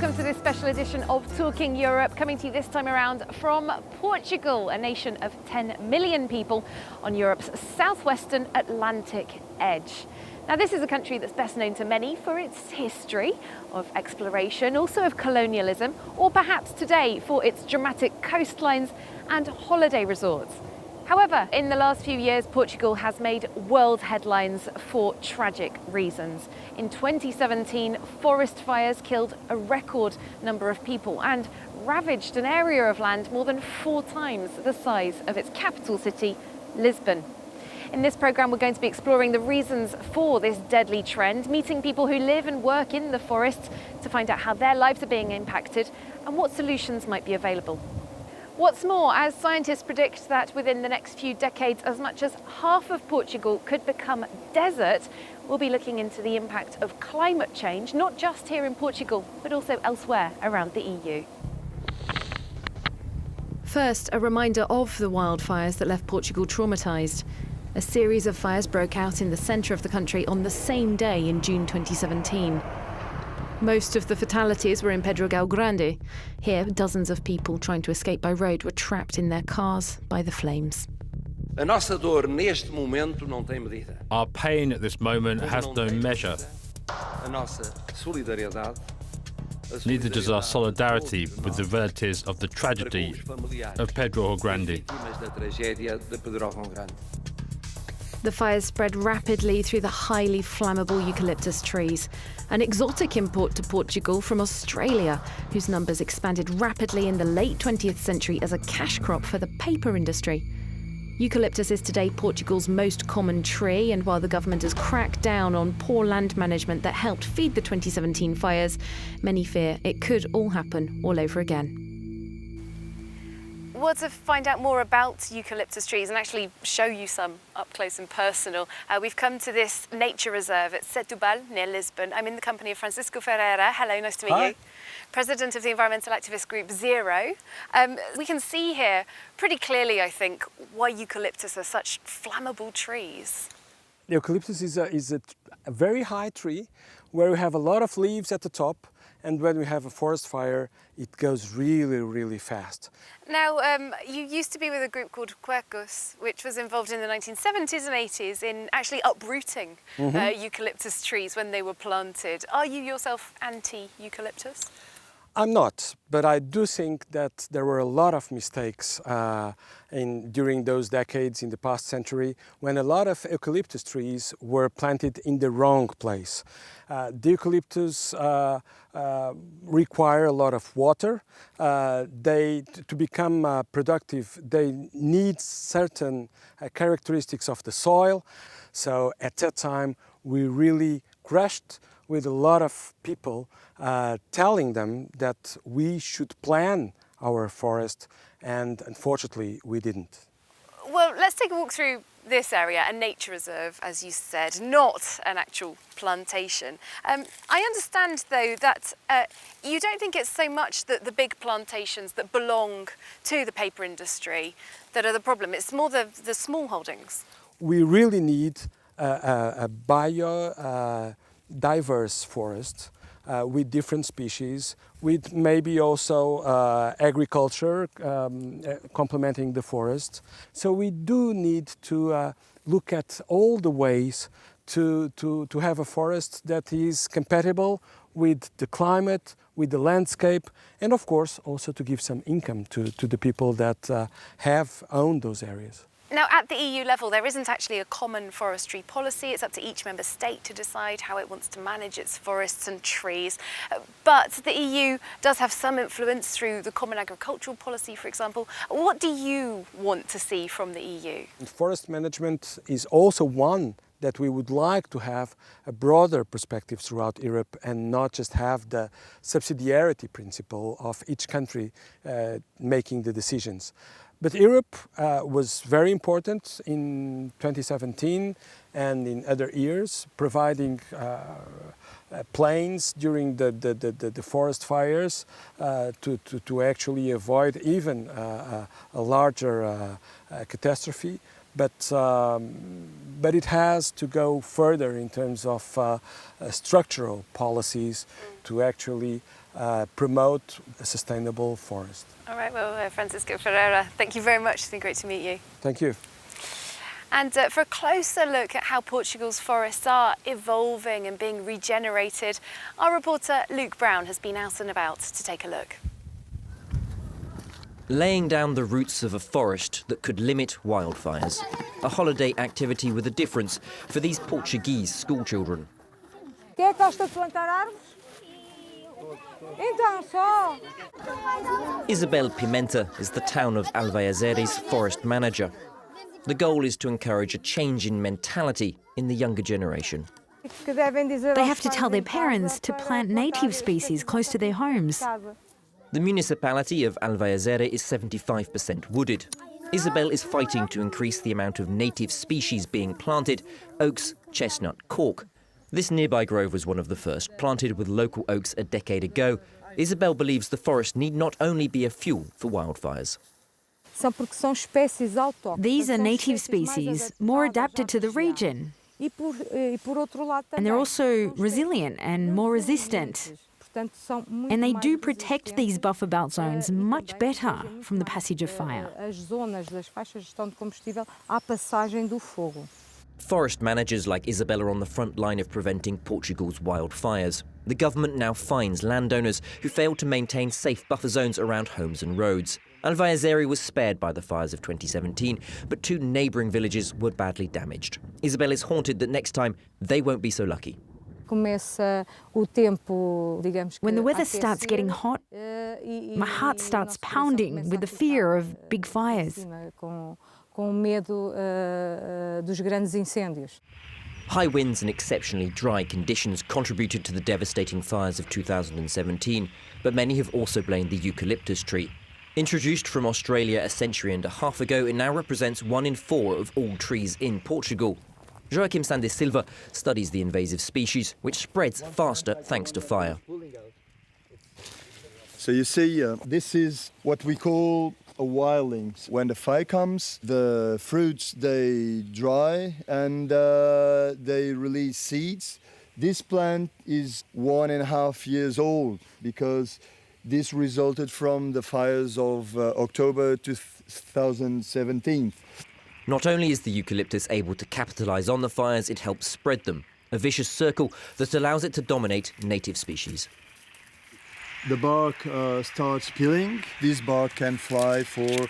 welcome to this special edition of Talking Europe, coming to you this time around from Portugal, a nation of 10 million people on Europe's southwestern Atlantic edge. Now, this is a country that's best known to many for its history of exploration, also of colonialism, or perhaps today for its dramatic coastlines and holiday resorts. However, in the last few years, Portugal has made world headlines for tragic reasons. In 2017, forest fires killed a record number of people and ravaged an area of land more than 4 times the size of its capital city, Lisbon. In this programme, we're going to be exploring the reasons for this deadly trend, meeting people who live and work in the forests to find out how their lives are being impacted and what solutions might be available. What's more, as scientists predict that within the next few decades, as much as half of Portugal could become desert, we'll be looking into the impact of climate change, not just here in Portugal, but also elsewhere around the EU. First, a reminder of the wildfires that left Portugal traumatised. A series of fires broke out in the centre of the country on the same day in June 2017. Most of the fatalities were in Portugal the EU. Here, dozens of people trying to escape by road were trapped in their cars by the flames. Our pain at this moment has no measure. Neither does our solidarity with the relatives of the tragedy of Portugal the EU. The fires spread rapidly through the highly flammable eucalyptus trees, an exotic import to Portugal from Australia, whose numbers expanded rapidly in the late 20th century as a cash crop for the paper industry. Eucalyptus is today Portugal's most common tree, and while the government has cracked down on poor land management that helped feed the 2017 fires, many fear it could all happen all over again. Well, to find out more about eucalyptus trees and actually show you some up close and personal, we've come to this nature reserve at Setúbal, near Lisbon. I'm in the company of Francisco Ferreira. Hello, nice to meet you. President of the environmental activist group Zero. We can see here pretty clearly, I think, why eucalyptus are such flammable trees. The eucalyptus is a very high tree where we have a lot of leaves at the top, and when we have a forest fire, it goes really, really fast. Now, you used to be with a group called Quercus, which was involved in the 1970s and 80s in actually uprooting eucalyptus trees when they were planted. Are you yourself anti-eucalyptus? I'm not, but I do think that there were a lot of mistakes during those decades in the past century when a lot of eucalyptus trees were planted in the wrong place. The eucalyptus require a lot of water. To become productive, they need certain characteristics of the soil. So at that time, we really crushed with a lot of people telling them that we should plan our forest, and unfortunately we didn't. Well, let's take a walk through this area, a nature reserve, as you said, not an actual plantation. I understand, though, that you don't think it's so much that the big plantations that belong to the paper industry that are the problem. It's more the small holdings. We really need a diverse forest with different species, with maybe also agriculture complementing the forest. So we do need to look at all the ways to have a forest that is compatible with the climate, with the landscape, and of course also to give some income to the people that have owned those areas. Now, at the EU level, there isn't actually a common forestry policy. It's up to each member state to decide how it wants to manage its forests and trees. But the EU does have some influence through the common agricultural policy, for example. What do you want to see from the EU? Forest management is also one that we would like to have a broader perspective throughout Europe and not just have the subsidiarity principle of each country making the decisions. But Europe was very important in 2017 and in other years, providing planes during the forest fires to actually avoid even a larger catastrophe. but it has to go further in terms of structural policies to actually promote a sustainable forest. All right, well, Francisco Ferreira, thank you very much. It's been great to meet you. Thank you. And for a closer look at how Portugal's forests are evolving and being regenerated, our reporter Luke Brown has been out and about to take a look. Laying down the roots of a forest that could limit wildfires. A holiday activity with a difference for these Portuguese schoolchildren. Quem é que gosta de plantar árvores? Então, só. Isabel Pimenta is the town of Alvaiazere's forest manager. The goal is to encourage a change in mentality in the younger generation. They have to tell their parents to plant native species close to their homes. The municipality of Alvaiazere is 75% wooded. Isabel is fighting to increase the amount of native species being planted: oaks, chestnut, cork. This nearby grove was one of the first, planted with local oaks a decade ago. Isabel believes the forest need not only be a fuel for wildfires. These are native species, more adapted to the region. And they're also resilient and more resistant. And they do protect these buffer belt zones much better from the passage of fire. Forest managers like Isabel are on the front line of preventing Portugal's wildfires. The government now fines landowners who fail to maintain safe buffer zones around homes and roads. Alvaiazere was spared by the fires of 2017, but 2 neighbouring villages were badly damaged. Isabel is haunted that next time they won't be so lucky. When the weather starts getting hot, my heart starts pounding with the fear of big fires. High winds and exceptionally dry conditions contributed to the devastating fires of 2017, but many have also blamed the eucalyptus tree. Introduced from Australia a century and a half ago, it now represents 1 in 4 of all trees in Portugal. Joaquim Sandes Silva studies the invasive species, which spreads faster thanks to fire. So you see, this is what we call a wildling. When the fire comes, the fruits, they dry and they release seeds. This plant is 1.5 years old because this resulted from the fires of October 2017. Not only is the eucalyptus able to capitalise on the fires, it helps spread them, a vicious circle that allows it to dominate native species. The bark starts peeling. This bark can fly for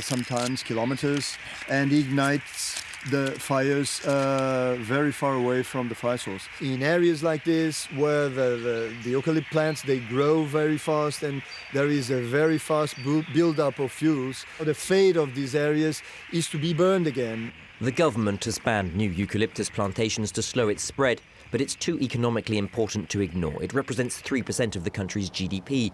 sometimes kilometers and ignites the fires very far away from the fire source. In areas like this, where the eucalypt plants, they grow very fast and there is a very fast build-up of fuels, the fate of these areas is to be burned again. The government has banned new eucalyptus plantations to slow its spread, but it's too economically important to ignore. It represents 3% of the country's GDP.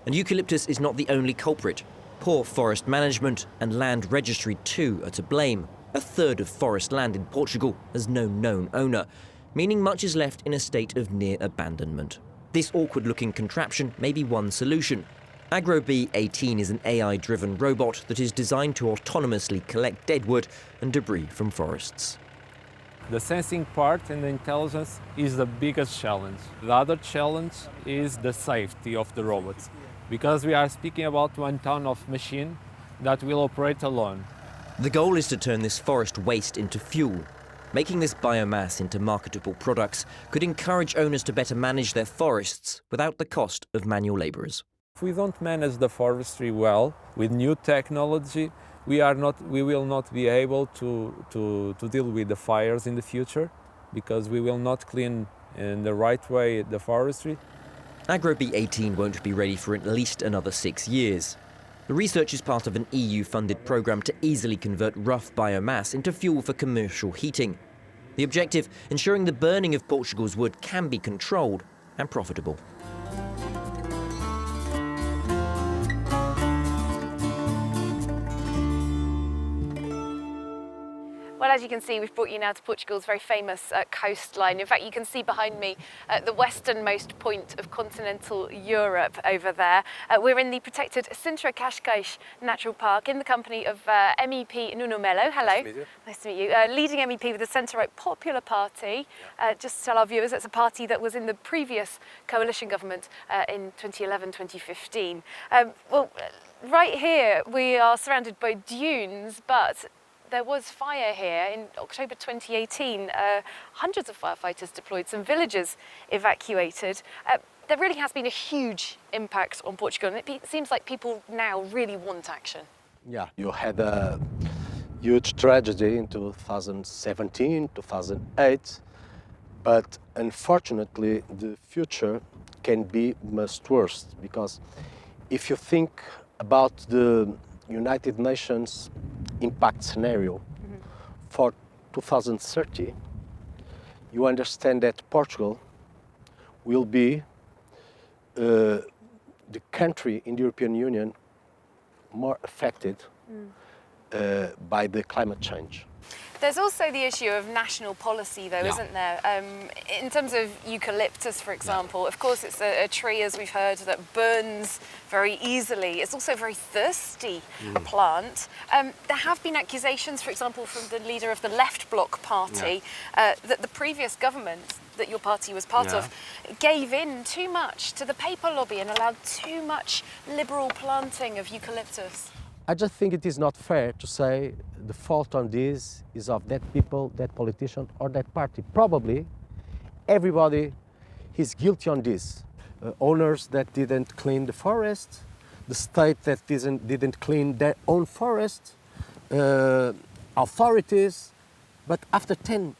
And eucalyptus is not the only culprit. Poor forest management and land registry too are to blame. 1/3 of forest land in Portugal has no known owner, meaning much is left in a state of near abandonment. This awkward-looking contraption may be one solution. AgroB18 is an AI-driven robot that is designed to autonomously collect deadwood and debris from forests. The sensing part and the intelligence is the biggest challenge. The other challenge is the safety of the robots, because we are speaking about 1 ton of machine that will operate alone. The goal is to turn this forest waste into fuel. Making this biomass into marketable products could encourage owners to better manage their forests without the cost of manual labourers. If we don't manage the forestry well with new technology, we will not be able to deal with the fires in the future, because we will not clean in the right way the forestry. AgroB18 won't be ready for at least another 6 years. The research is part of an EU-funded programme to easily convert rough biomass into fuel for commercial heating. The objective, ensuring the burning of Portugal's wood can be controlled and profitable. Well, Well, as you can see, we've brought you now to Portugal's very famous coastline. In fact, you can see behind me the westernmost point of continental Europe over there. We're in the protected Sintra Cascais Natural Park in the company of MEP Nuno Melo. Hello. Nice to meet you. Nice to meet you. Leading MEP with the centre-right Popular Party. Just to tell our viewers, it's a party that was in the previous coalition government in 2011-2015. Well, right here we are surrounded by dunes, but there was fire here in October 2018. Hundreds of firefighters deployed, some villages evacuated. There really has been a huge impact on Portugal, and it seems like people now really want action. Yeah, you had a huge tragedy in 2017, 2008, but unfortunately the future can be much worse, because if you think about the United Nations impact scenario for 2030, you understand that Portugal will be the country in the European Union more affected by the climate change. There's also the issue of national policy, though, isn't there? In terms of eucalyptus, for example, of course it's a tree, as we've heard, that burns very easily. It's also a very thirsty plant. There have been accusations, for example, from the leader of the Left Bloc party, that the previous government that your party was part of gave in too much to the paper lobby and allowed too much liberal planting of eucalyptus. I just think it is not fair to say the fault on this is of that people, that politician, or that party. Probably everybody is guilty on this. Owners that didn't clean the forest, the state that didn't clean their own forest, authorities. But after 10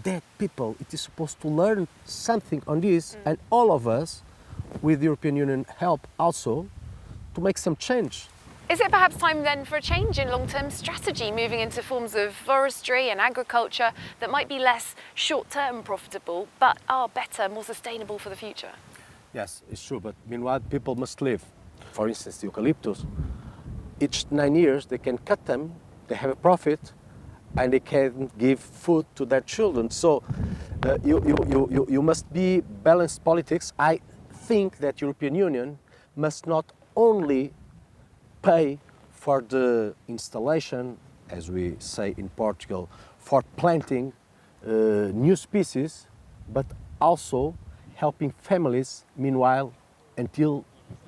dead people, it is supposed to learn something on this, and all of us, with European Union help also, to make some change. Is it perhaps time then for a change in long-term strategy, moving into forms of forestry and agriculture that might be less short-term profitable, but are better, more sustainable for the future? Yes, it's true, but meanwhile people must live. For instance, the eucalyptus, each 9 years they can cut them, they have a profit, and they can give food to their children. So you must be balanced politics. I think that European Union must not only pay for the installation, as we say in Portugal, for planting new species, but also helping families, meanwhile, until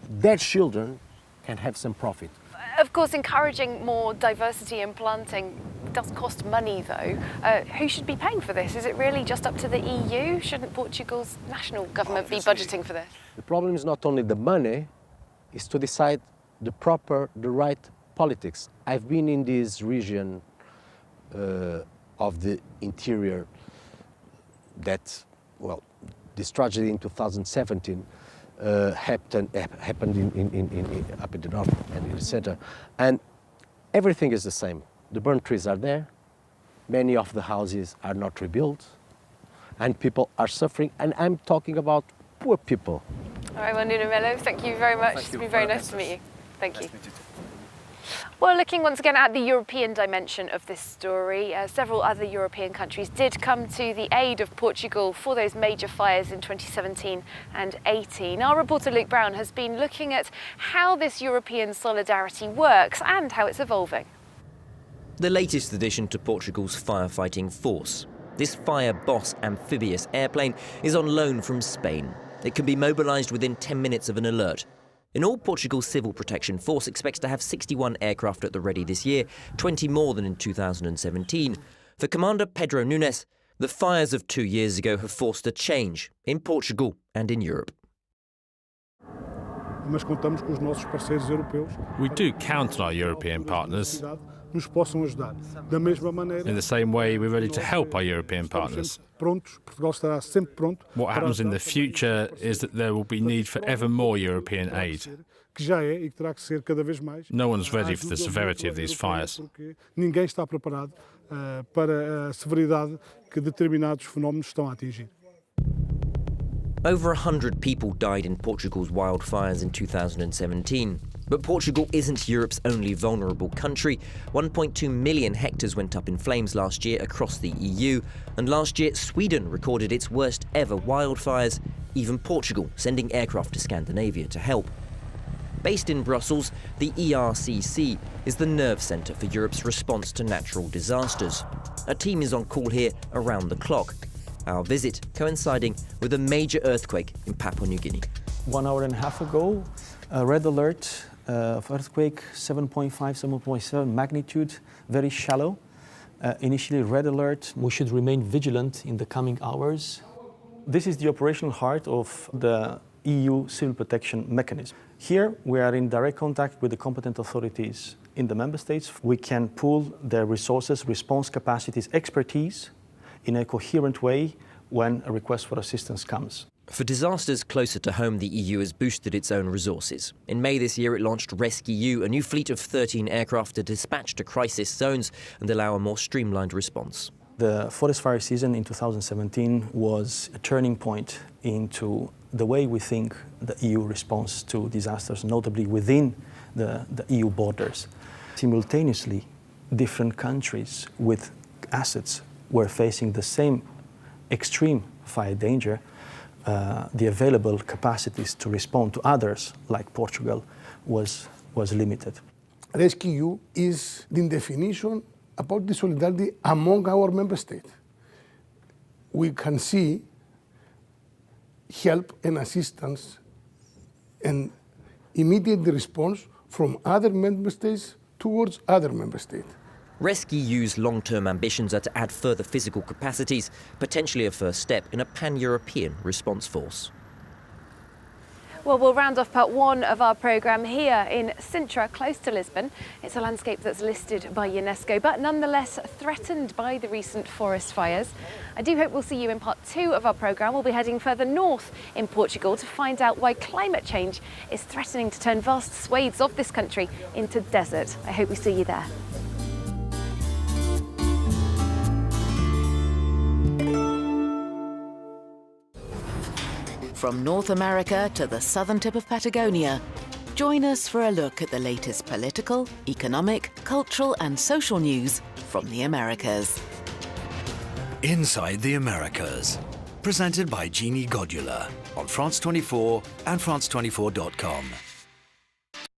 their children can have some profit. Of course, encouraging more diversity in planting does cost money, though. Who should be paying for this? Is it really just up to the EU? Shouldn't Portugal's national government be budgeting for this? The problem is not only the money, it's to decide the right politics. I've been in this region of the interior that, well, this tragedy in 2017 happened up in the north and in the center, and everything is the same. The burnt trees are there, many of the houses are not rebuilt, and people are suffering, and I'm talking about poor people. All right, well, Nuno Melo, thank you very much. It's been very nice to meet you. Thank you. Well, looking once again at the European dimension of this story, several other European countries did come to the aid of Portugal for those major fires in 2017 and 18. Our reporter Luke Brown has been looking at how this European solidarity works and how it's evolving. The latest addition to Portugal's firefighting force. This Fire Boss amphibious airplane is on loan from Spain. It can be mobilised within 10 minutes of an alert. In all, Portugal's Civil Protection Force expects to have 61 aircraft at the ready this year, 20 more than in 2017. For Commander Pedro Nunes, the fires of 2 years ago have forced a change in Portugal and in Europe. We do count on our European partners. In the same way, we're ready to help our European partners. What happens in the future is that there will be need for ever more European aid. No one's ready for the severity of these fires. Over 100 people died in Portugal's wildfires in 2017. But Portugal isn't Europe's only vulnerable country. 1.2 million hectares went up in flames last year across the EU, and last year Sweden recorded its worst ever wildfires, even Portugal sending aircraft to Scandinavia to help. Based in Brussels, the ERCC is the nerve centre for Europe's response to natural disasters. A team is on call here around the clock. Our visit coinciding with a major earthquake in Papua New Guinea. 1 hour and a half ago, a red alert of earthquake, 7.5, 7.7 magnitude, very shallow. Initially red alert. We should remain vigilant in the coming hours. This is the operational heart of the EU civil protection mechanism. Here we are in direct contact with the competent authorities in the member states. We can pool their resources, response capacities, expertise in a coherent way when a request for assistance comes. For disasters closer to home, the EU has boosted its own resources. In May this year, it launched RescEU, a new fleet of 13 aircraft to dispatch to crisis zones and allow a more streamlined response. The forest fire season in 2017 was a turning point into the way we think the EU responds to disasters, notably within the EU borders. Simultaneously, different countries with assets were facing the same extreme fire danger. The available capacities to respond to others, like Portugal, was limited. RescEU is the definition about the solidarity among our member states. We can see help and assistance and immediate response from other member states towards other member states. RescEU's long-term ambitions are to add further physical capacities, potentially a first step in a pan-European response force. Well, we'll round off part one of our programme here in Sintra, close to Lisbon. It's a landscape that's listed by UNESCO, but nonetheless threatened by the recent forest fires. I do hope we'll see you in part two of our programme. We'll be heading further north in Portugal to find out why climate change is threatening to turn vast swathes of this country into desert. I hope we see you there. From North America to the southern tip of Patagonia, join us for a look at the latest political, economic, cultural and social news from the Americas. Inside the Americas, presented by Jeannie Godula on France 24 and France24.com.